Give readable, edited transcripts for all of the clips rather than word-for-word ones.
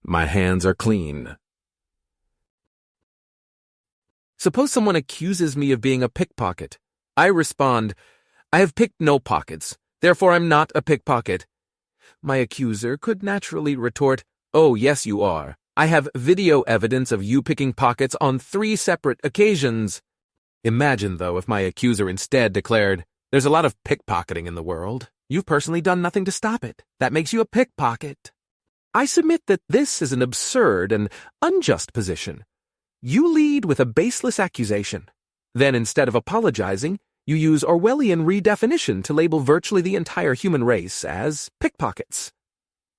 My hands are clean. Suppose someone accuses me of being a pickpocket. I respond, I have picked no pockets, therefore I'm not a pickpocket. My accuser could naturally retort, oh, yes, you are. I have video evidence of you picking pockets on 3 separate occasions. Imagine, though, if my accuser instead declared, there's a lot of pickpocketing in the world. You've personally done nothing to stop it. That makes you a pickpocket. I submit that this is an absurd and unjust position. You lead with a baseless accusation. Then, instead of apologizing, you use Orwellian redefinition to label virtually the entire human race as pickpockets.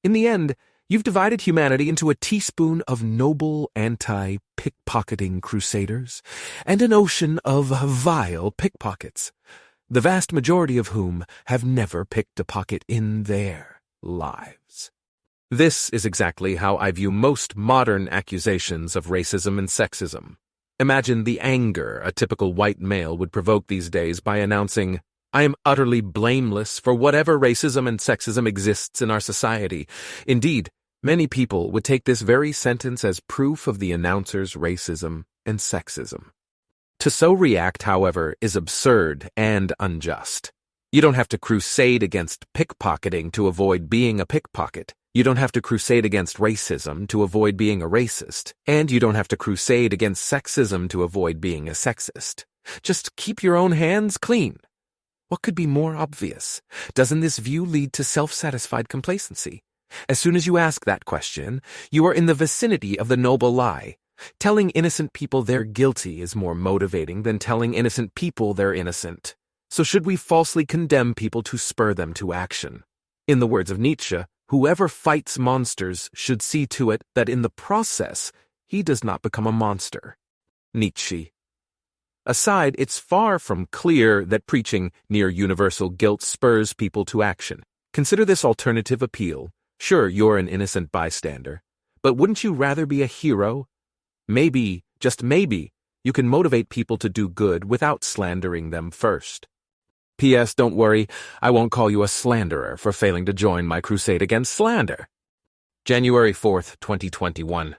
In the end, you've divided humanity into a teaspoon of noble anti-pickpocketing crusaders and an ocean of vile pickpockets, the vast majority of whom have never picked a pocket in their lives. This is exactly how I view most modern accusations of racism and sexism. Imagine the anger a typical white male would provoke these days by announcing, I am utterly blameless for whatever racism and sexism exists in our society. Indeed, many people would take this very sentence as proof of the announcer's racism and sexism. To so react, however, is absurd and unjust. You don't have to crusade against pickpocketing to avoid being a pickpocket. You don't have to crusade against racism to avoid being a racist. And you don't have to crusade against sexism to avoid being a sexist. Just keep your own hands clean. What could be more obvious? Doesn't this view lead to self-satisfied complacency? As soon as you ask that question, you are in the vicinity of the noble lie. Telling innocent people they're guilty is more motivating than telling innocent people they're innocent. So should we falsely condemn people to spur them to action? In the words of Nietzsche, whoever fights monsters should see to it that in the process he does not become a monster. Nietzsche. Aside, it's far from clear that preaching near universal guilt spurs people to action. Consider this alternative appeal. Sure, you're an innocent bystander, but wouldn't you rather be a hero? Maybe, just maybe, you can motivate people to do good without slandering them first. P.S. Don't worry, I won't call you a slanderer for failing to join my crusade against slander. January 4th, 2021.